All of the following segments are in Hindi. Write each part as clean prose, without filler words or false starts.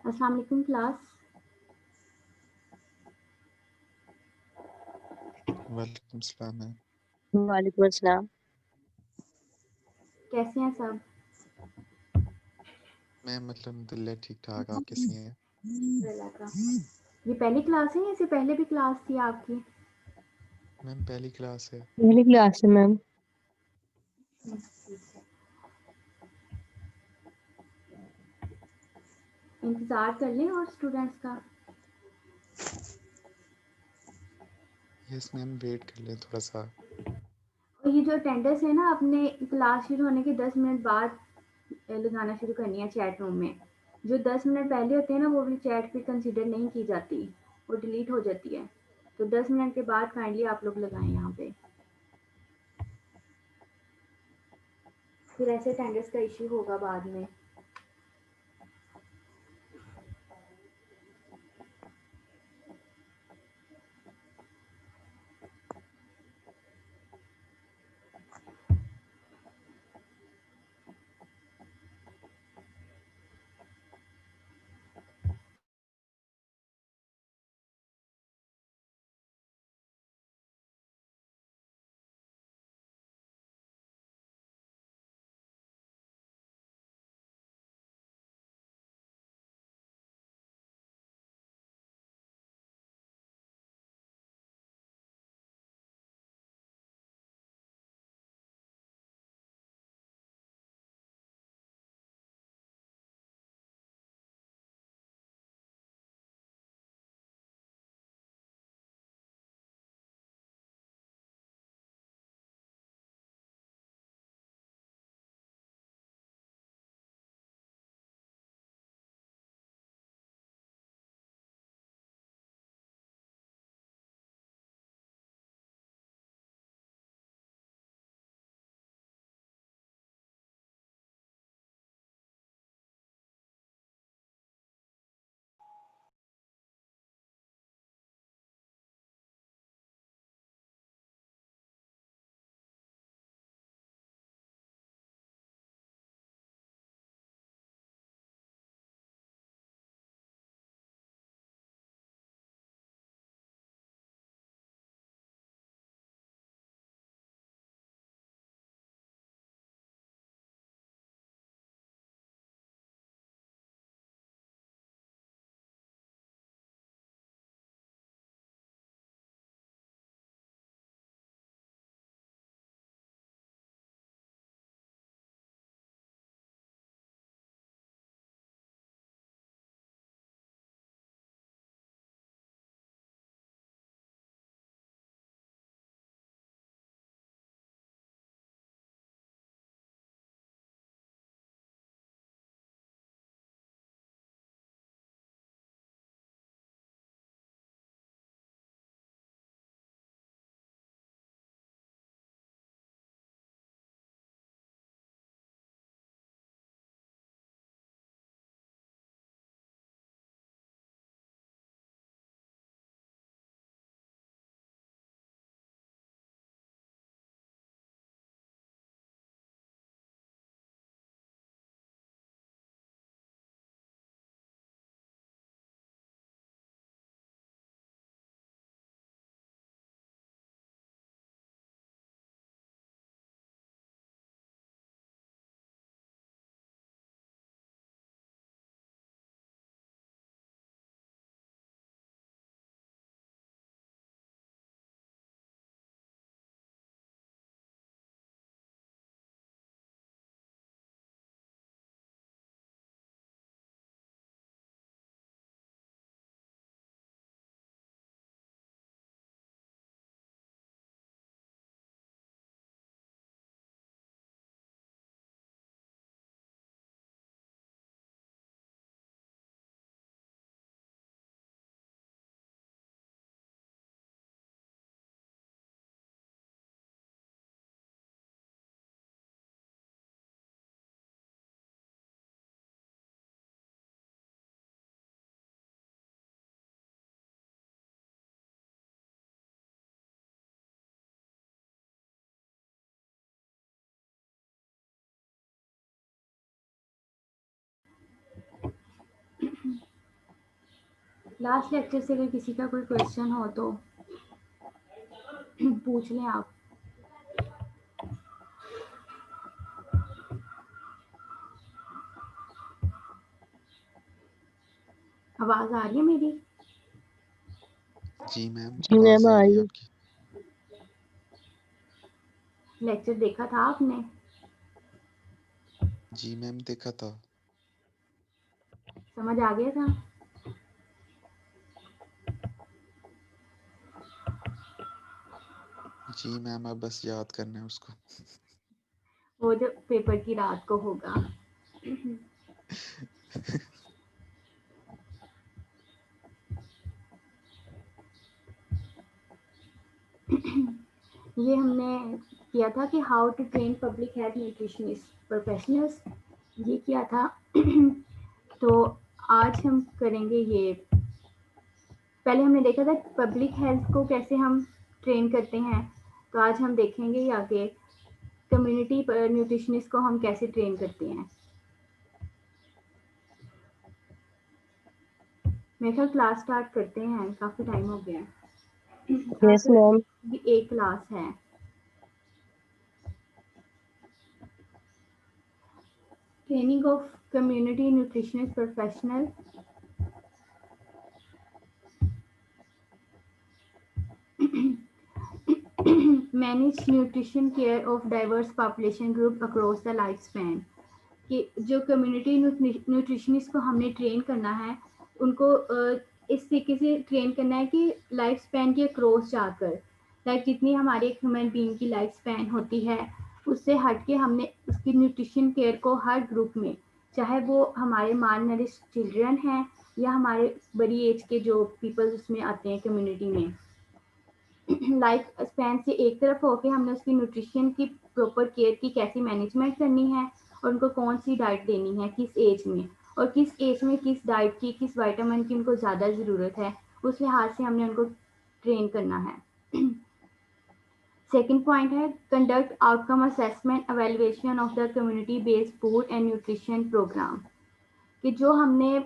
अस्सलाम वालेकुम क्लास। वालेकुम सलाम है। वालेकुम अस्सलाम। कैसे हैं सब? मैं अल्हम्दुलिल्लाह ठीक ठाक। आप कैसी हैं? अल्लाह का। ये पहली क्लास है या इससे पहले भी क्लास थी आपकी? मैम पहली क्लास है। पहली क्लास है मैम। ठीक है। इंतज़ार कर लें और स्टूडेंट्स का। यस मैम वेट कर लें थोड़ा सा। और ये जो अटेंडेंस है ना, अपने क्लास शुरू होने के 10 मिनट बाद लगाना शुरू करनी है चैट रूम में। जो 10 मिनट पहले होते हैं ना, वो भी चैट पे कंसीडर नहीं की जाती, वो डिलीट हो जाती है। तो 10 मिनट के बाद काइंडली आप लोग लगाएं यहाँ पे, फिर ऐसे अटेंडेंस का इश्यू होगा बाद में। लास्ट लेक्चर से अगर किसी का कोई क्वेश्चन हो तो पूछ लें आप। आवाज आ रही है मेरी? जी मैम, जी आवाज मैम आ आ रही रही है है। आपकी। लेक्चर देखा था आपने? जी मैम, देखा था। समझ आ गया था? जी मैम, अब बस याद करना है उसको। वो जो पेपर की रात को होगा। ये हमने किया था कि how to train public health nutritionist professionals, ये किया था। तो आज हम करेंगे ये। पहले हमने देखा था पब्लिक हेल्थ को कैसे हम ट्रेन करते हैं, तो आज हम देखेंगे ये आगे कम्युनिटी न्यूट्रिशनिस्ट को हम कैसे ट्रेन करते हैं। मेरे ख्याल क्लास स्टार्ट करते हैं, काफ़ी टाइम हो गया है। यस आज मैम। भी एक क्लास है। Training of community nutritionist professional. Manage nutrition care of diverse population group across the life span. कि जो कम्युनिटी न्यूट्रिशनिस्ट को हमने ट्रेन करना है, उनको इस तरीके से ट्रेन करना है कि लाइफ स्पैन के क्रॉस जाकर, लाइक जितनी हमारे एक ह्यूमन बीइंग की लाइफ स्पैन होती है उससे हट के हमने उसकी न्यूट्रिशन केयर को हर ग्रुप में, चाहे वो हमारे माल नरिश्ड चिल्ड्रन हैं या हमारे बड़ी एज के जो पीपल्स उसमें आते हैं कम्युनिटी में, लाइफ स्पैन से एक तरफ होके हमने उसकी न्यूट्रिशन की प्रॉपर केयर की कैसी मैनेजमेंट करनी है और उनको कौन सी डाइट देनी है किस एज में, और किस एज में किस डाइट की किस विटामिन की उनको ज़्यादा ज़रूरत है, उस लिहाज से हमने उनको ट्रेन करना है। सेकेंड पॉइंट है conduct outcome assessment evaluation of the community based food and nutrition program. कि जो हमने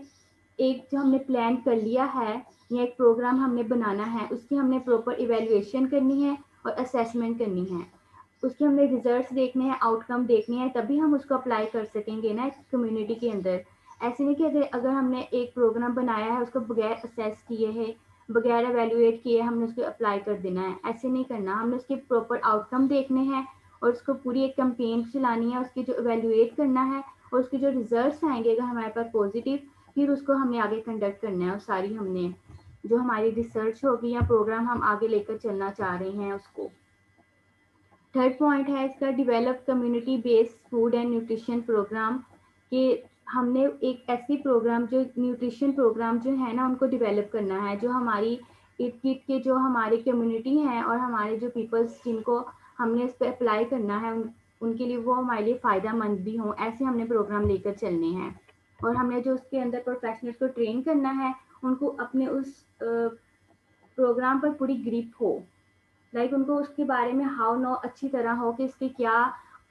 प्लान कर लिया है या एक प्रोग्राम हमने बनाना है, उसकी हमने प्रॉपर इवेल्युएशन करनी है और असेसमेंट करनी है। उसके हमने रिजल्ट्स देखने हैं, आउटकम देखने हैं, तभी हम उसको अप्लाई कर सकेंगे ना कम्युनिटी के अंदर। ऐसे नहीं कि अगर हमने एक प्रोग्राम बनाया है उसको बगैर असेस किए है, बगैर एवेल्युएट किए हमने उसको अप्लाई कर देना है, ऐसे नहीं करना। हमने उसके प्रॉपर आउटकम देखने हैं और उसको पूरी एक कैंपेन चलानी है, उसकी जो एवेल्युएट करना है और उसके जो रिजल्ट्स आएंगे अगर हमारे पास पॉजिटिव, फिर उसको हमने आगे कंडक्ट करना है और सारी हमने जो हमारी रिसर्च होगी या प्रोग्राम हम आगे लेकर चलना चाह रहे हैं उसको। थर्ड पॉइंट है इसका develop community based food and nutrition program. कि हमने एक ऐसी प्रोग्राम जो न्यूट्रिशन प्रोग्राम जो है ना उनको डेवलप करना है, जो हमारी इर्द गिर्द के जो हमारी कम्युनिटी हैं और हमारे जो पीपल्स जिनको हमने इस पर अप्लाई करना है उनके लिए वो हमारे लिए फ़ायदा मंद भी हों, ऐसे हमने प्रोग्राम लेकर चलने हैं। और हमने जो उसके अंदर प्रोफेशनल्स को ट्रेन करना है उनको अपने उस प्रोग्राम पर पूरी ग्रिप हो, लाइक उनको उसके बारे में हाउ नो अच्छी तरह हो कि इसके क्या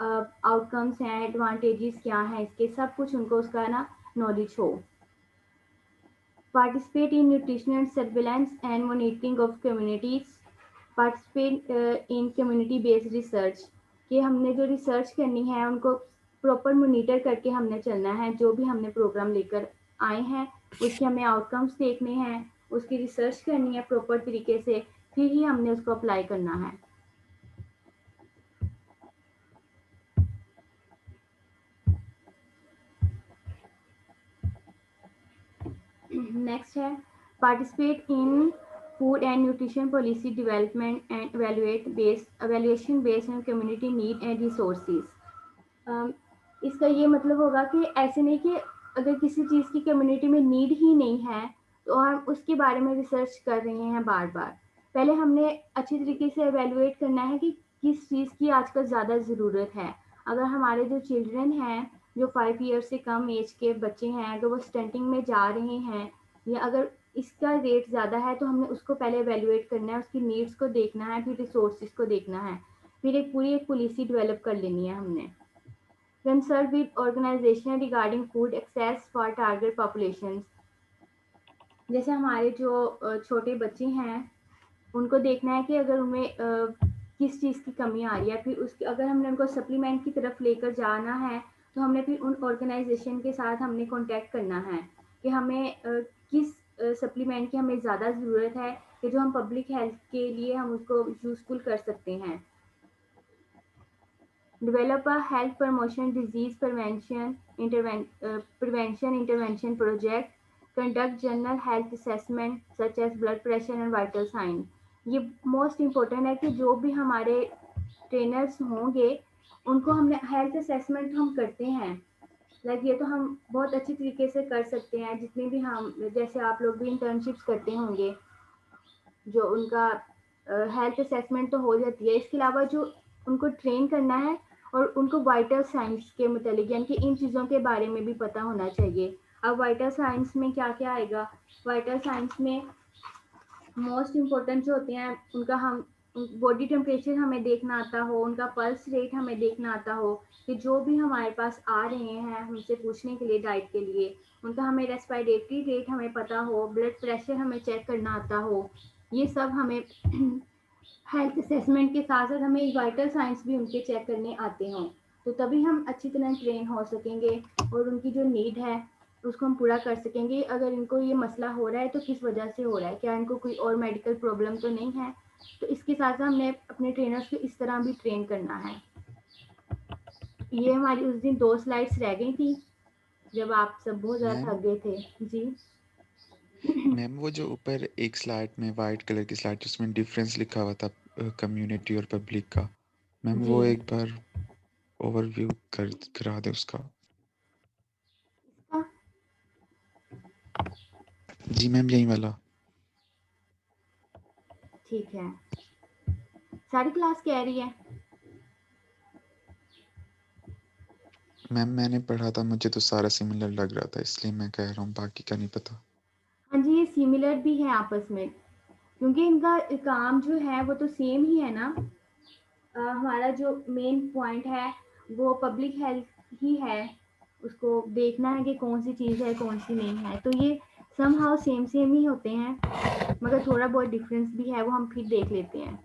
आउटकम्स हैं, एडवांटेजेस क्या हैं, इसके सब कुछ उनको उसका ना नॉलेज हो। Participate in nutritional surveillance and monitoring of communities. Participate in community based research. कि हमने जो रिसर्च करनी है उनको प्रॉपर मोनीटर करके हमने चलना है, जो भी हमने प्रोग्राम लेकर आए हैं उसके हमें आउटकम्स देखने हैं, उसकी रिसर्च करनी है प्रॉपर तरीके से, फिर ही हमने उसको अप्लाई करना है। नेक्स्ट है participate in food and nutrition policy development and evaluation based on community need and resources. इसका ये मतलब होगा कि ऐसे नहीं कि अगर किसी चीज़ की कम्युनिटी में नीड ही नहीं है तो हम उसके बारे में रिसर्च कर रहे हैं बार बार। पहले हमने अच्छी तरीके से एवेल्युएट करना है कि किस चीज़ की आजकल ज़्यादा ज़रूरत है। अगर हमारे जो चिल्ड्रन हैं, जो 5 ईयर से कम एज के बच्चे हैं, अगर वो स्टंटिंग में जा रहे हैं या अगर इसका रेट ज़्यादा है तो हमने उसको पहले एवेल्युएट करना है, उसकी नीड्स को देखना है, फिर रिसोर्सेज को देखना है, फिर एक पॉलिसी डेवलप कर लेनी है हमने। Consult with organization regarding food access for target populations। जैसे हमारे जो छोटे बच्चे हैं उनको देखना है कि अगर उनमें किस चीज़ की कमी आ रही है, फिर उसकी अगर हमने उनको सप्लीमेंट की तरफ लेकर जाना है तो हमने फिर उन ऑर्गेनाइजेशन के साथ हमने कांटेक्ट करना है कि हमें किस सप्लीमेंट की हमें ज़्यादा ज़रूरत है कि जो हम पब्लिक हेल्थ के लिए हम उसको यूज़फुल कर सकते हैं। Develop a health promotion, disease prevention intervention project. Conduct general health assessment such as blood pressure and vital sign. ये मोस्ट इम्पोर्टेंट है कि जो भी हमारे ट्रेनर्स होंगे उनको हमने हेल्थ असेसमेंट हम करते हैं। लाइक ये तो हम बहुत अच्छी तरीके से कर सकते हैं, जितने भी हम जैसे आप लोग भी इंटर्नशिप्स करते होंगे जो उनका हेल्थ असेसमेंट तो हो जाती है। इसके अलावा जो उनको ट्रेन करना है और उनको वाइटल साइंस के मतलब यानी कि इन चीज़ों के बारे में भी पता होना चाहिए। अब वाइटल साइंस में क्या क्या आएगा, वाइटल साइंस में मोस्ट इम्पोर्टेंट जो होते हैं उनका हम बॉडी टेम्परेचर हमें देखना आता हो, उनका पल्स रेट हमें देखना आता हो कि जो भी हमारे पास आ रहे हैं हमसे पूछने के लिए डाइट के लिए, उनका हमें रेस्पिरेटरी रेट हमें पता हो, ब्लड प्रेशर हमें चेक करना आता हो। ये सब हमें हेल्थ असेसमेंट के साथ साथ हमें वाइटल साइंस भी उनके चेक करने आते हों, तो तभी हम अच्छी तरह ट्रेन हो सकेंगे और उनकी जो नीड है उसको हम पूरा कर सकेंगे। अगर इनको ये मसला हो रहा है तो किस वजह से हो रहा है, क्या इनको कोई और मेडिकल प्रॉब्लम तो नहीं है। तो इसके साथ साथ हमने अपने ट्रेनर्स को इस तरह भी ट्रेन करना है। ये हमारी उस दिन 2 स्लाइड्स रह गई थी जब आप सब बहुत ज़्यादा मैम थक गए थे। जी। मैम वो जो ऊपर एक स्लाइड में वाइट कलर की स्लाइड जिसमें डिफरेंस लिखा हुआ था कम्युनिटी और पब्लिक का, मैम जी। वो एक बार ओवरव्यू करा दे उसका। हाँ, जी मैम यही वाला। ठीक है। सारी क्लास कह रही है। मैम मैंने पढ़ा था, मुझे तो सारा सिमिलर लग रहा था, इसलिए मैं कह रहा हूँ, बाकी का नहीं पता। हाँ जी, ये सिमिलर भी है आपस में क्योंकि इनका काम जो है वो तो सेम ही है ना। हमारा जो मेन पॉइंट है वो पब्लिक हेल्थ ही है, उसको देखना है कि कौन सी चीज़ है कौन सी नहीं है। तो ये समहाउ सेम सेम ही होते हैं, मगर थोड़ा बहुत डिफरेंस भी है, वो हम फिर देख लेते हैं।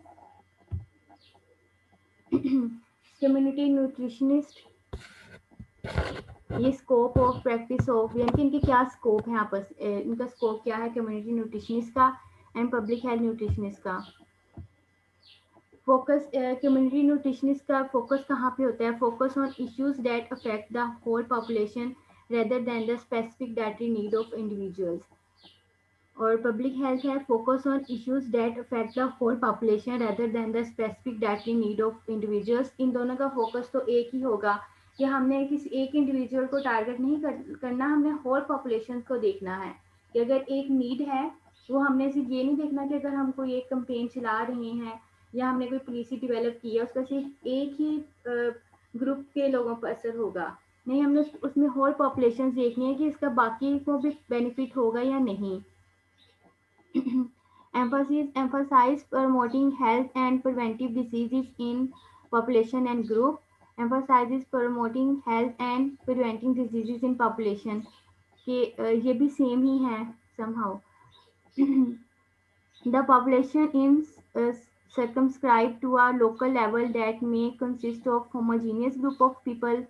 कम्युनिटी न्यूट्रिशनिस्ट, ये स्कोप ऑफ प्रैक्टिस ऑफ यानी कि इनके क्या स्कोप है आपस इनका स्कोप क्या है कम्युनिटी न्यूट्रिशनिस्ट का एंड पब्लिक हेल्थ न्यूट्रिशनिस्ट का। फोकस कम्युनिटी न्यूट्रिशनिस्ट का फोकस कहाँ पे होता है, focus on issues that affect the whole population rather than the specific dietary need of individuals. और पब्लिक हेल्थ है focus on issues that affect the whole population rather than the specific dietary need of individuals. इन दोनों का फोकस तो एक ही होगा कि हमने किसी एक इंडिविजुअल को टारगेट नहीं करना, हमने होल पॉपुलेशन को देखना है कि अगर एक नीड है वो हमने सिर्फ ये नहीं देखना कि अगर हम कोई एक कंपेन चला रहे हैं या हमने कोई पॉलिसी डेवलप की है उसका सिर्फ एक ही ग्रुप के लोगों पर असर होगा। नहीं, हमने उसमें होल पॉपुलेशन देखनी है कि इसका बाकी को भी बेनिफिट होगा या नहीं। Emphasize promoting health and preventive diseases in population and group. Emphasizes promoting health and preventing diseases in population कि ये भी सेम ही है somehow. The population is circumscribed to a local level that may consist of homogeneous group of people.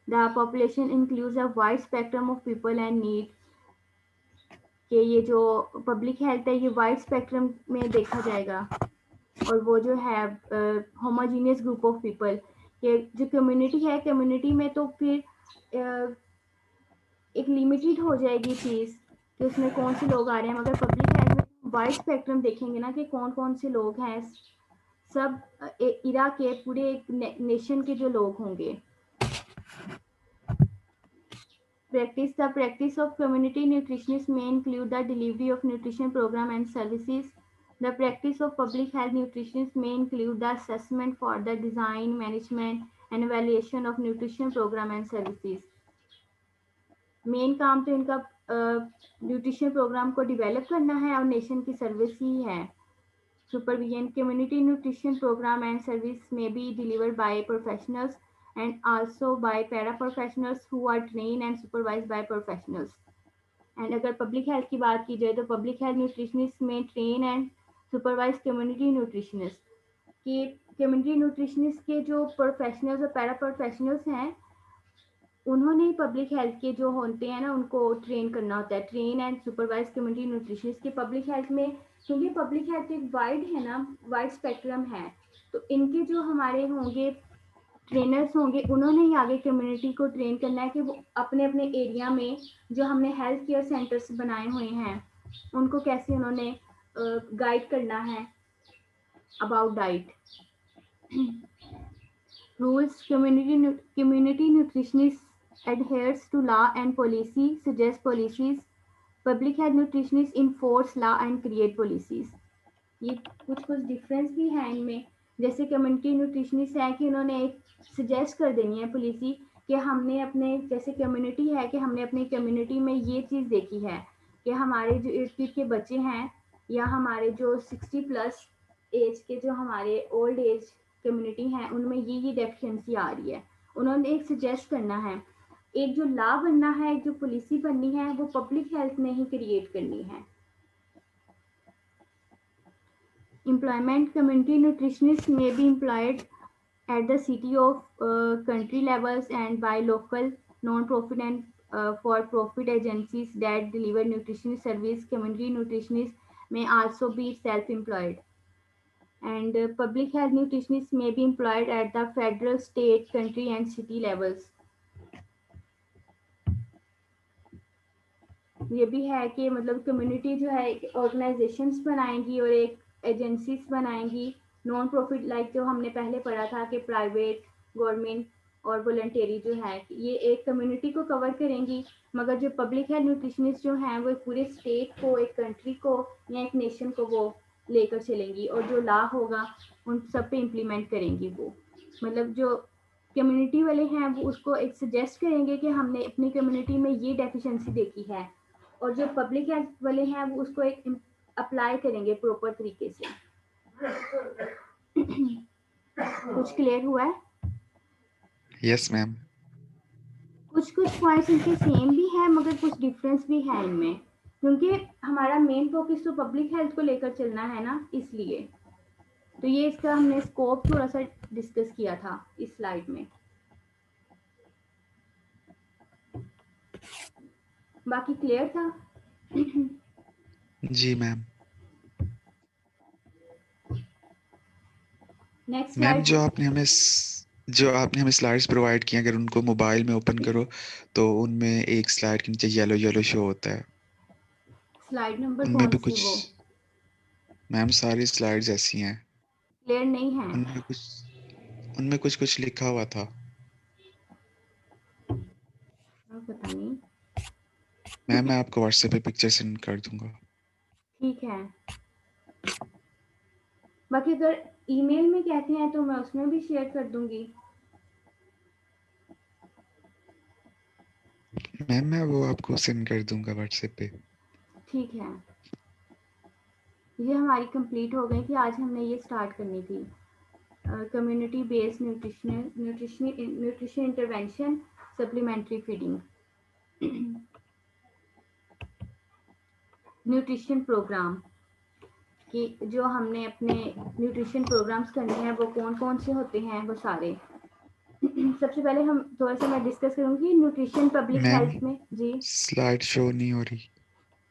The population includes a wide spectrum of people and need. कि ये जो पब्लिक हेल्थ है ये वाइड स्पेक्ट्रम में देखा जाएगा और वो जो है होमोजीनियस ग्रुप ऑफ पीपल, ये जो कम्युनिटी है कम्युनिटी में तो फिर एक लिमिटेड हो जाएगी चीज़ कि उसमें कौन से लोग आ रहे हैं, मगर पब्लिक हेल्थ में वाइड स्पेक्ट्रम देखेंगे ना कि कौन कौन से लोग हैं, सब इरा के पूरे एक नेशन के जो लोग होंगे। Practice The practice of community nutritionists may include the delivery of nutrition program and services. The practice of public health nutritionists may include the assessment for the design, management, and evaluation of nutrition program and services. Main काम तो इनका न्यूट्रिशन प्रोग्राम को डेवलप करना है और नेशन की सर्विस ही है। Supervision community nutrition program and service may be delivered by professionals and also by paraprofessionals who are trained and supervised by professionals. And अगर पब्लिक हेल्थ की बात की जाए तो पब्लिक हेल्थ न्यूट्रिशनिस्ट में train and supervise community nutritionist कि कम्युनिटी न्यूट्रिशनिस्ट के जो प्रोफेशनल्स और पैरा प्रोफेशनल्स हैं उन्होंने पब्लिक हेल्थ के जो होते हैं ना उनको ट्रेन करना होता है। Train and supervise community nutritionist के पब्लिक हेल्थ में, क्योंकि पब्लिक हेल्थ एक वाइड है ना, वाइड स्पेक्ट्रम है, तो इनके जो हमारे होंगे ट्रेनर्स होंगे उन्होंने ही आगे कम्युनिटी को ट्रेन करना है कि वो अपने अपने एरिया में जो हमने हेल्थ केयर सेंटर्स बनाए हुए हैं उनको कैसे उन्होंने गाइड करना है about diet rules. Community nutritionist adheres to law and policy, suggests policies. Public health nutritionists enforce law and create policies. ये कुछ कुछ डिफरेंस भी है इनमें। जैसे कम्युनिटी न्यूट्रिशनिस्ट है कि उन्होंने एक सजेस्ट कर देनी है पॉलिसी कि हमने अपने जैसे कम्युनिटी है कि हमने अपनी कम्युनिटी में ये चीज़ देखी है कि हमारे जो इर्द गिर्द के बच्चे हैं या हमारे जो 60+ एज के जो हमारे ओल्ड एज कम्युनिटी हैं उनमें ये डेफिशिएंसी आ रही है। उन्होंने एक सजेस्ट करना है, एक जो लॉ बनना है, एक जो पॉलिसी बननी है वो पब्लिक हेल्थ ने ही क्रिएट करनी है। Employment community nutritionists may be employed at the city of country levels and by local non-profit and for-profit agencies that deliver nutrition service. Community nutritionists may also be self-employed. And public health nutritionists may be employed at the federal, state, country and city levels. ये भी है कि मतलब कम्युनिटी जो है ऑर्गेनाइजेशंस बनाएंगी और एक एजेंसीज बनाएंगी नॉन प्रॉफिट, लाइक जो हमने पहले पढ़ा था कि प्राइवेट, गवर्नमेंट और वॉलंटियरी जो है ये एक कम्युनिटी को कवर करेंगी, मगर जो पब्लिक हेल्थ न्यूट्रिशनिस्ट जो हैं वो पूरे स्टेट को, एक कंट्री को या एक नेशन को वो लेकर चलेंगी और जो लॉ होगा उन सब पे इम्प्लीमेंट करेंगी। वो मतलब जो कम्युनिटी वाले हैं वो उसको एक सजेस्ट करेंगे कि हमने अपनी कम्युनिटी में ये डेफिशिएंसी देखी है और जो पब्लिक हेल्थ वाले हैं वो उसको एक अप्लाई करेंगे प्रॉपर तरीके से। कुछ क्लियर हुआ है? Yes ma'am. कुछ कुछ पॉइंट्स इनके सेम भी है मगर कुछ डिफरेंस भी है इनमें, क्योंकि हमारा मेन फोकस तो पब्लिक हेल्थ को लेकर चलना है ना, इसलिए तो ये इसका हमने स्कोप थोड़ा सा डिस्कस किया था इस स्लाइड में। बाकी क्लियर था? जी मैम। Next ma'am slide. जो आपने हमें स्लाइड्स प्रोवाइड किए, अगर उनको मोबाइल में ओपन करो तो उनमें एक स्लाइड के नीचे येलो येलो शो होता है। स्लाइड नंबर उनमें कौन भी सी कुछ वो मैम सारी स्लाइड्स ऐसी हैं। क्लियर नहीं है? उनमें कुछ कुछ लिखा हुआ था। पता नहीं। मैम मैं आपको व्हाट्सएप पे पिक्चर सेंड कर दूंगा। ठीक है। बाकी अगर ईमेल में कहते हैं तो मैं उसमें भी शेयर कर दूंगी। मैम मैं वो आपको सेंड कर दूंगा व्हाट्सएप पे। ठीक है। ये हमारी कंप्लीट हो गई थी, आज हमने ये स्टार्ट करनी थी community based nutrition intervention supplementary feeding nutrition program कि जो हमने अपने न्यूट्रिशन प्रोग्राम्स करने हैं वो कौन कौन से होते हैं वो सारे। सबसे पहले हम थोड़ा सा मैं डिस्कस करूंगी न्यूट्रिशन पब्लिक मैम हेल्थ में। जी स्लाइड शो नहीं हो रही।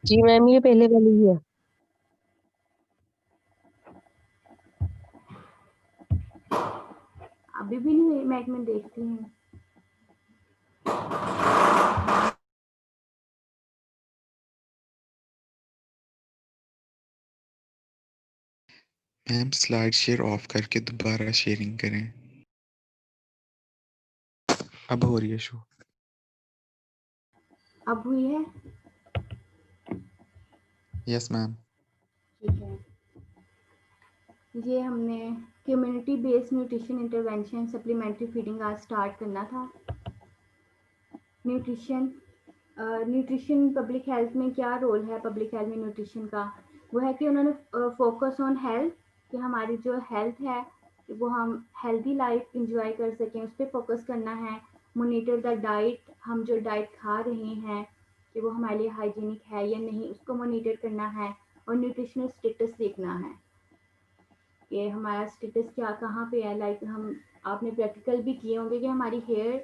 जी मैम, ये पहले वाली ही है। अभी भी नहीं, मैं एक मिनट देखती हूँ। मैम स्लाइड शेयर ऑफ करके दोबारा शेयरिंग करें। अब हो रही है शो। अब हुई है? Yes ma'am. ठीक है। ये हमने community based nutrition intervention supplementary feeding आज स्टार्ट करना था। न्यूट्रिशन पब्लिक हेल्थ में क्या रोल है पब्लिक हेल्थ में न्यूट्रिशन का, वो है कि उन्होंने फोकस ऑन हेल्थ, कि हमारी जो हेल्थ है वो हम हेल्दी लाइफ इंजॉय कर सकें, उस पर फोकस करना है। मोनिटर द डाइट, हम जो डाइट खा रहे हैं कि वो हमारे लिए हाइजीनिक है या नहीं, उसको मॉनिटर करना है, और न्यूट्रिशनल स्टेटस देखना है कि हमारा स्टेटस क्या कहाँ पे है। लाइक हम आपने प्रैक्टिकल भी किए होंगे कि हमारी हेयर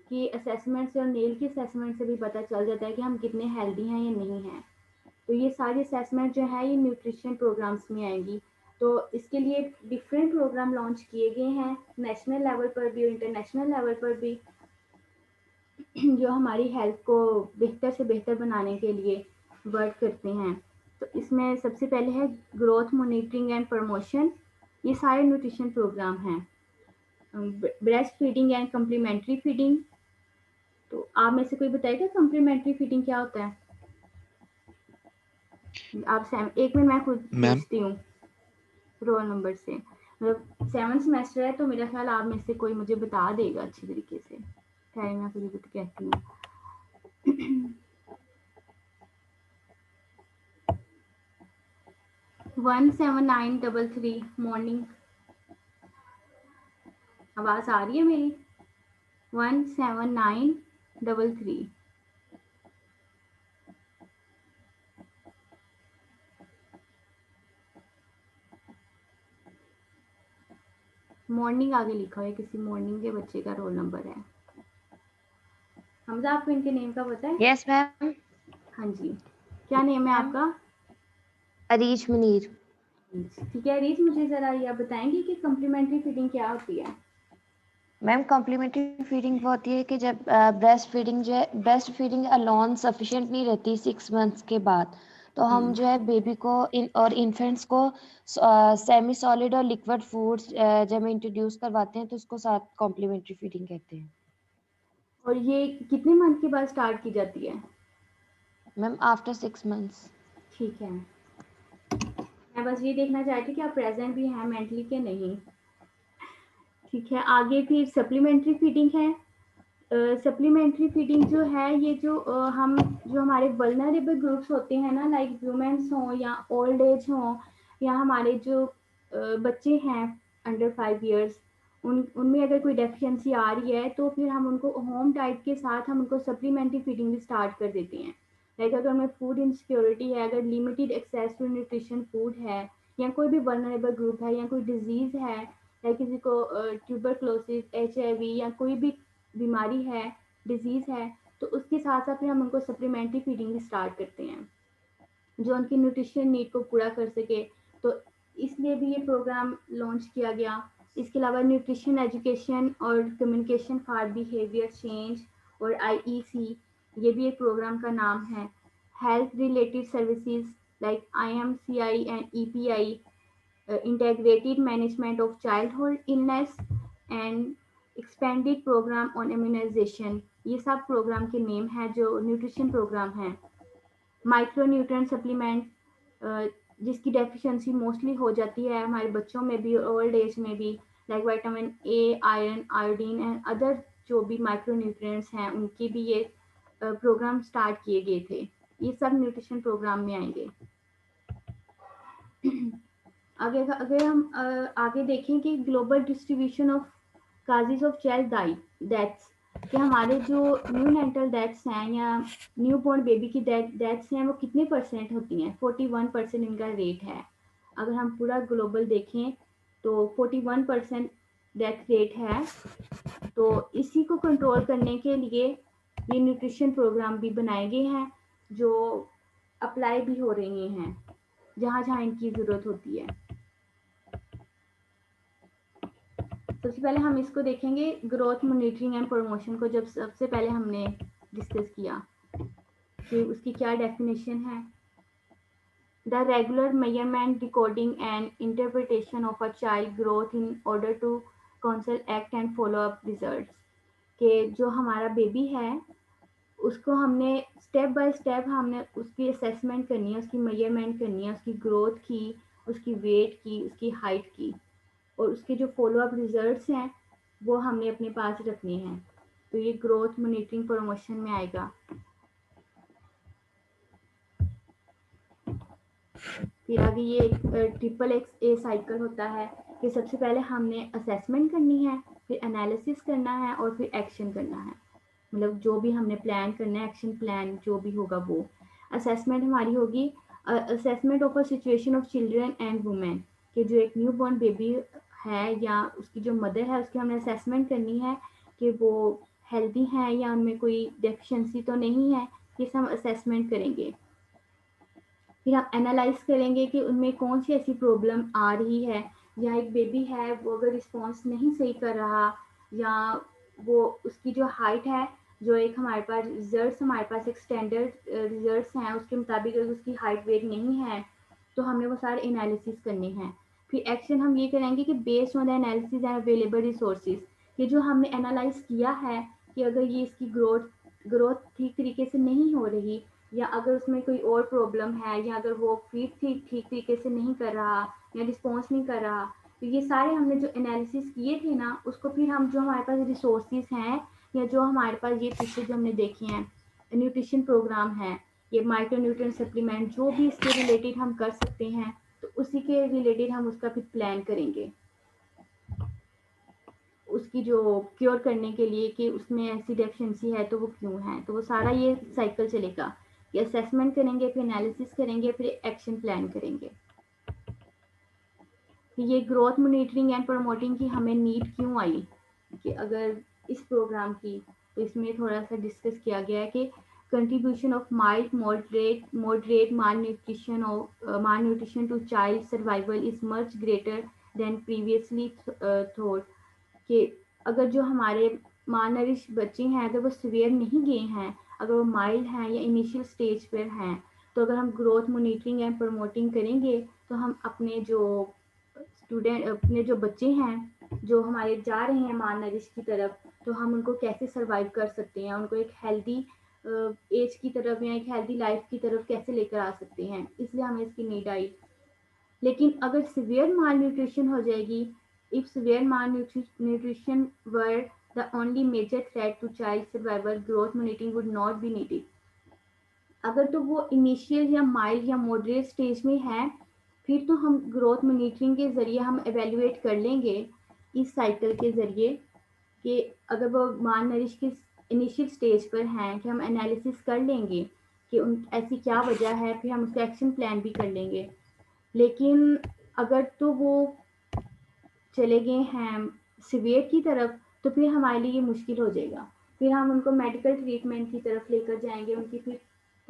की असेसमेंट से और नेल की असेसमेंट से भी पता चल जाता है कि हम कितने हेल्दी हैं या नहीं हैं। तो ये सारी असेसमेंट जो है ये न्यूट्रिशन प्रोग्राम्स में आएंगी। तो इसके लिए डिफरेंट प्रोग्राम लॉन्च किए गए हैं नेशनल लेवल पर भी और इंटरनेशनल लेवल पर भी, जो हमारी हेल्थ को बेहतर से बेहतर बनाने के लिए वर्क करते हैं। तो इसमें सबसे पहले है ग्रोथ मॉनिटरिंग एंड प्रमोशन। ये सारे न्यूट्रिशन प्रोग्राम हैं। Breast feeding and complementary feeding. तो आप में से कोई बताएगा कम्प्लीमेंट्री फीडिंग क्या होता है? आप एक मिनट मैं खुद मैम पूछती हूँ रोल नंबर से। मतलब 7th सेमेस्टर है तो मेरा ख्याल आप में से कोई मुझे बता देगा अच्छी तरीके से। खैर मैं खुद ही कहती हूँ। 17933 मॉर्निंग। आवाज आ रही है मेरी? 17933। मॉर्निंग आगे लिखा हुआ है, किसी मॉर्निंग के बच्चे का रोल नंबर है। हमजा आपको इनके नेम का पता है? Yes ma'am. हाँ जी, क्या नेम है आपका? अरीज मुनीर। ठीक है अरीज, मुझे जरा ये आप बताएंगे कि कम्प्लीमेंट्री फीडिंग क्या होती है? मैम कॉम्प्लीमेंट्री फीडिंग वो होती है कि जब ब्रेस्ट फीडिंग जो है, ब्रेस्ट फीडिंग अलोन सफिशिएंट नहीं रहती 6 मंथ्स के बाद, तो हम जो है बेबी को और इन्फेंट्स को सेमी सॉलिड और लिक्विड फूड्स जब हम इंट्रोड्यूस करवाते हैं तो उसको साथ कॉम्प्लीमेंट्री फीडिंग कहते हैं। और ये कितने मंथ के बाद स्टार्ट की जाती है? Ma'am after 6 months. ठीक है, मैं बस ये देखना चाहती थी कि आप प्रेजेंट भी हैं मेंटली के नहीं। ठीक है, आगे फिर सप्लीमेंट्री फीडिंग है। सप्लीमेंट्री फीडिंग जो है ये जो जो हमारे वल्नरेबल ग्रुप्स होते हैं ना, लाइक वुमेन्स हों या ओल्ड एज हों या हमारे जो बच्चे हैं अंडर 5 इयर्स, उनमें अगर कोई डेफिशिएंसी आ रही है तो फिर हम उनको होम डाइट के साथ हम उनको सप्लीमेंट्री फीडिंग भी स्टार्ट कर देते हैं। लाइक अगर हमें फूड इनसिक्योरिटी है, अगर limited access to nutrition food है, या कोई भी वल्नरेबल ग्रुप है, या कोई डिजीज़ है, या किसी को ट्यूबरक्लोसिस, HIV या कोई भी बीमारी है, डिजीज़ है, तो उसके साथ साथ फिर हम उनको सप्लीमेंट्री फीडिंग भी स्टार्ट करते हैं जो उनकी न्यूट्रिशन नीड को पूरा कर सके। तो इसलिए भी ये प्रोग्राम लॉन्च किया गया। इसके अलावा न्यूट्रिशन एजुकेशन और कम्युनिकेशन फॉर बिहेवियर चेंज और IEC, ये भी एक प्रोग्राम का नाम है। Health related services like IMCI and EPI, integrated management of childhood illness and expanded program on immunization, ये सब प्रोग्राम के नेम है जो न्यूट्रिशन प्रोग्राम है। माइक्रो न्यूट्रिएंट सप्लीमेंट, जिसकी डेफिशिएंसी मोस्टली हो जाती है हमारे बच्चों में भी और ओल्ड एज में भी, like vitamin A, iron, iodine and other जो भी माइक्रो न्यूट्रिएंट्स हैं उनके भी ये प्रोग्राम स्टार्ट किए गए थे। ये सब न्यूट्रिशन प्रोग्राम में आएंगे। अगर हम आगे देखें कि global distribution of causes of child deaths, कि हमारे जो न्यू नेटल डेथ्स हैं या न्यू बॉर्न बेबी की डेथ्स हैं वो कितने % होती हैं? 41% इनका रेट है। अगर हम पूरा ग्लोबल देखें तो 41% डेथ रेट है। तो इसी को कंट्रोल करने के लिए ये न्यूट्रिशन प्रोग्राम भी बनाए गए हैं जो अप्लाई भी हो रही हैं जहाँ जहाँ इनकी ज़रूरत होती है। सबसे पहले हम इसको देखेंगे ग्रोथ मॉनिटरिंग एंड प्रमोशन को। जब सबसे पहले हमने डिस्कस किया कि उसकी क्या डेफिनेशन है। The regular measurement, decoding and interpretation of a child growth in order to counsel act and follow up results, कि जो हमारा बेबी है उसको हमने स्टेप बाय स्टेप हमने उसकी असेसमेंट करनी है, उसकी मेजरमेंट करनी है, उसकी ग्रोथ की, उसकी वेट की, उसकी हाइट की, और उसके जो फॉलो अप रिजल्ट्स हैं वो हमने अपने पास रखने हैं। तो ये ग्रोथ मॉनिटरिंग प्रमोशन में आएगा। फिर आगे ये XXA साइकिल होता है कि सबसे पहले हमने असेसमेंट करनी है, फिर एनालिसिस करना है और फिर एक्शन करना है। मतलब जो भी हमने प्लान करना है, एक्शन प्लान जो भी होगा वो। असेसमेंट हमारी होगी assessment of a situation of children and women, कि जो एक न्यू बॉर्न बेबी है या उसकी जो मदर है उसकी हमने असेसमेंट करनी है कि वो हेल्दी हैं या उनमें कोई डेफिशिएंसी तो नहीं है, ये सब हम असेसमेंट करेंगे। फिर हम एनालाइज करेंगे कि उनमें कौन सी ऐसी प्रॉब्लम आ रही है, या एक बेबी है वो अगर रिस्पॉन्स नहीं सही कर रहा, या वो उसकी जो हाइट है, जो एक हमारे पास रिजल्ट्स हमारे पास एक स्टैंडर्ड रिजल्ट्स हैं उसके मुताबिक अगर उसकी हाइट वेट नहीं है तो हमने वो सारे एनालिसिस करने हैं। फिर एक्शन हम ये करेंगे कि based on the analysis and available resources, ये जो हमने एनालाइज किया है कि अगर ये इसकी ग्रोथ ठीक तरीके से नहीं हो रही, या अगर उसमें कोई और प्रॉब्लम है, या अगर वो फीड ठीक तरीके से नहीं कर रहा या रिस्पॉन्स नहीं कर रहा, तो ये सारे हमने जो एनालिसिस किए थे ना उसको फिर हम जो हमारे पास रिसोर्सेज हैं या जो हमारे पास ये पीछे जो हमने देखे हैं न्यूट्रिशन प्रोग्राम है, ये माइक्रोन्यूट्रिएंट सप्लीमेंट जो भी इसके रिलेटेड हम कर सकते हैं, तो उसी के रिलेटेड हम उसका फिर प्लान करेंगे उसकी जो क्योर करने के लिए कि उसमें ऐसी डेफिशिएंसी है तो वो क्यों है। तो वो सारा ये साइकिल चलेगा कि असेसमेंट करेंगे, फिर एनालिसिस करेंगे, फिर एक्शन प्लान करेंगे। ये ग्रोथ मॉनिटरिंग एंड प्रमोटिंग की हमें नीड क्यों आई, कि अगर इस प्रोग्राम की, तो इसमें थोड़ा सा डिस्कस किया गया है कि contribution of mild moderate malnutrition to child survival is much greater than previously thought, कि अगर जो हमारे मालनरिश बच्चे हैं अगर वो सीवियर नहीं गए हैं, अगर वो माइल्ड हैं या इनिशियल स्टेज पर हैं, तो अगर हम ग्रोथ मॉनिटरिंग एंड प्रमोटिंग करेंगे तो हम अपने जो स्टूडेंट अपने जो बच्चे हैं जो हमारे जा रहे हैं मालनरिश की तरफ, तो हम उनको कैसे सर्वाइव कर सकते हैं, उनको एक हेल्दी एज की तरफ या एक हेल्दी लाइफ की तरफ कैसे लेकर आ सकते हैं, इसलिए हमें इसकी नीड आई। लेकिन अगर सिवियर माल न्यूट्रिशन हो जाएगी, if severe malnutrition were the only major threat to child survival, growth monitoring would not be needed. अगर तो वो इनिशियल या माइल्ड या मॉडरेट स्टेज में है, फिर तो हम ग्रोथ मॉनिटरिंग के ज़रिए हम एवेल्युएट कर लेंगे इस साइकिल के ज़रिए कि अगर वो माल नरिश के इनिशियल स्टेज पर हैं, कि हम एनालिसिस कर लेंगे कि उन ऐसी क्या वजह है, फिर हम उसका एक्शन प्लान भी कर लेंगे। लेकिन अगर तो वो चले गए हैं सिवियर की तरफ, तो फिर हमारे लिए ये मुश्किल हो जाएगा। फिर हम उनको मेडिकल ट्रीटमेंट की तरफ लेकर जाएंगे, उनकी फिर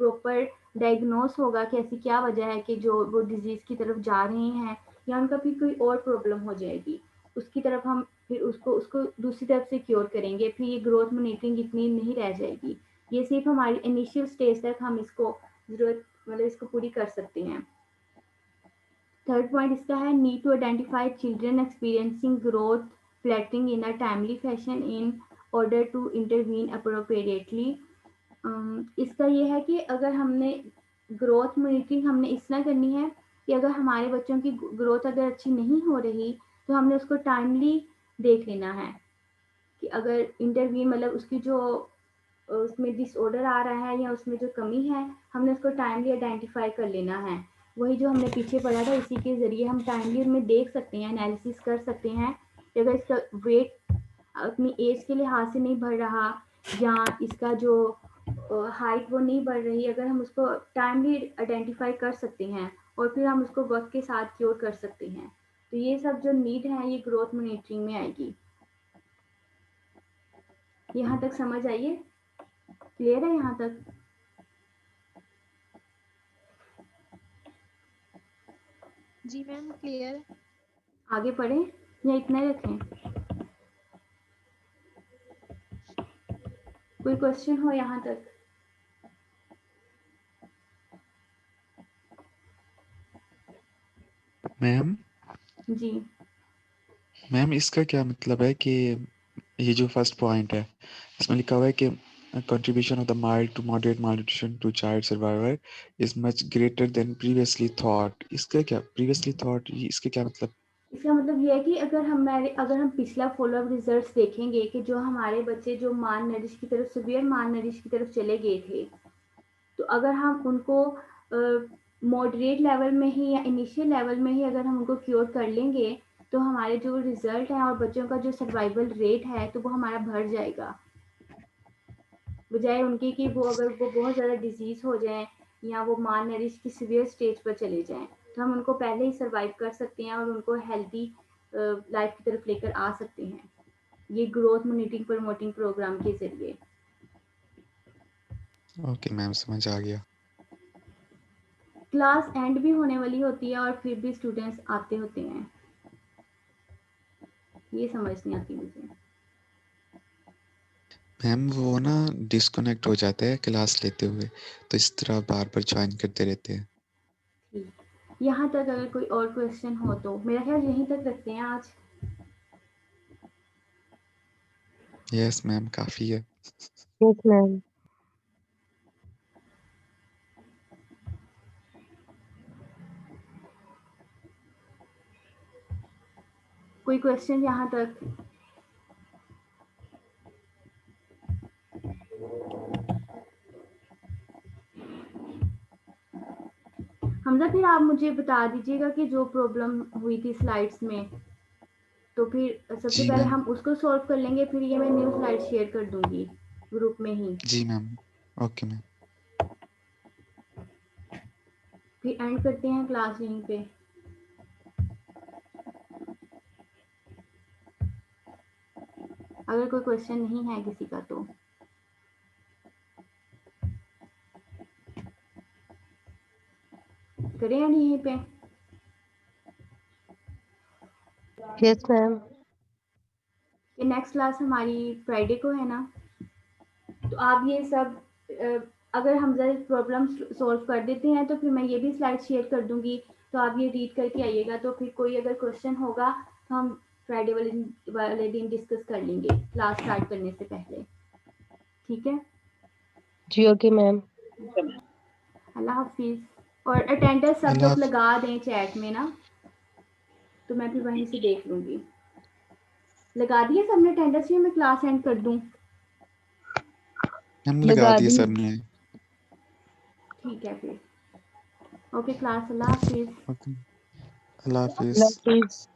प्रॉपर डायग्नोस होगा कि ऐसी क्या वजह है कि जो वो डिजीज़ की तरफ जा रहे हैं, या उनका फिर कोई और प्रॉब्लम हो जाएगी, उसकी तरफ हम फिर उसको उसको दूसरी तरफ से क्योर करेंगे। फिर ये ग्रोथ मॉनिटरिंग इतनी नहीं रह जाएगी, ये सिर्फ हमारी इनिशियल स्टेज तक हम इसको ज़रूरत मतलब इसको पूरी कर सकते हैं। थर्ड पॉइंट इसका है need to identify children experiencing growth flattering in a timely fashion in order to intervene appropriately. इसका ये है कि अगर हमने ग्रोथ मॉनिटरिंग हमने इस तरह करनी है कि अगर हमारे बच्चों की ग्रोथ अगर अच्छी नहीं हो रही तो हमने उसको टाइमली देख लेना है, कि अगर इंटरवीन मतलब उसकी जो उसमें डिसऑर्डर आ रहा है या उसमें जो कमी है हमने उसको टाइमली आइडेंटिफाई कर लेना है। वही जो हमने पीछे पढ़ा था इसी के ज़रिए हम टाइमली उनमें देख सकते हैं, एनालिसिस कर सकते हैं कि अगर इसका वेट अपनी एज के लिहाज से नहीं बढ़ रहा, या इसका जो हाइट वो नहीं बढ़ रही, अगर हम उसको टाइमली आइडेंटिफाई कर सकते हैं और फिर हम उसको वक्त के साथ क्योर कर सकते हैं। तो ये सब जो नीड है ये ग्रोथ मॉनिटरिंग में आएगी। यहाँ तक समझ आइए, क्लियर है यहाँ तक? जी मैम क्लियर है। आगे पढ़ें या इतना ही रखें? कोई क्वेश्चन हो यहाँ तक? मैम जी मैम इसका क्या मतलब है कि ये जो फर्स्ट पॉइंट है इसमें लिखा हुआ है कि contribution of the mild to moderate malnutrition to child survivor is much greater than previously thought। इसका क्या previously thought इसके क्या मतलब? इसका मतलब ये है कि अगर हम पिछला फॉलोअप रिजल्ट्स देखेंगे कि जो हमारे बच्चे जो माल नरिश की तरफ सिवियर माल नरिश की तरफ चले गए थे, तो अगर हम उनको मॉडरेट लेवल में ही या इनिशियल लेवल में ही अगर हम उनको क्योर कर लेंगे तो हमारे जो रिजल्ट हैं और बच्चों का जो सर्वाइवल रेट है तो वो हमारा बढ़ जाएगा। बजाय उनके कि वो अगर वो बहुत ज़्यादा डिजीज़ हो जाएँ या वो माल नरिश की सीवियर स्टेज पर चले जाएँ, तो हम उनको पहले ही सर्वाइव कर सकते हैं और उनको हेल्दी लाइफ की तरफ लेकर आ सकते हैं, ये ग्रोथ मॉनिटरिंग प्रमोटिंग प्रोग्राम के ज़रिए। ओके मैम, समझ आ गया। क्लास एंड भी होने वाली होती है और फिर भी स्टूडेंट्स आते होते हैं, ये समझ नहीं आती मुझे। मैम वो ना डिस्कनेक्ट हो जाता है क्लास लेते हुए, तो इस तरह बार-बार जॉइन करते रहते हैं। ठीक, यहाँ तक अगर कोई और क्वेश्चन हो तो मेरा ख्याल यहीं तक रखते हैं आज। यस मैम, काफ़ी है। Yes ma'am. कोई क्वेश्चन यहाँ तक? हमजा फिर आप मुझे बता दीजिएगा कि जो प्रॉब्लम हुई थी स्लाइड्स में, तो फिर सबसे जी पहले मैम। हम उसको सॉल्व कर लेंगे, फिर ये मैं न्यू स्लाइड शेयर कर दूंगी ग्रुप में ही, जी मैम। Okay ma'am. फिर एंड करते हैं क्लास यहीं पे। अगर कोई क्वेश्चन नहीं है किसी का तो करें एंड यहीं पे। Yes ma'am. ये नेक्स्ट क्लास हमारी फ्राइडे को है ना, तो आप ये सब अगर हमजा प्रॉब्लम सॉल्व कर देते हैं तो फिर मैं ये भी स्लाइड शेयर कर दूंगी, तो आप ये रीड करके आइएगा, तो फिर कोई अगर क्वेश्चन होगा तो हम फ्राइडे वाले दिन डिस्कस कर लेंगे क्लास स्टार्ट करने से पहले, ठीक है? जी ओके मैम। अल्लाह हाफिज़। और अटेंडेंस सब अल्लाह लोग हाफ़िज़। लगा दें चैट में ना, तो मैं फिर वहीं से देख लूँगी। लगा दिए सबने अटेंडेंस या मैं क्लास एंड कर दूँ? मैम लगा लगा दिए दी। सबने। ठीक है फिर। ओके क्लास, अल्लाह हाफिज़। ओके, अल्लाह अल्लाह हाफ़िज़। हाफिज़।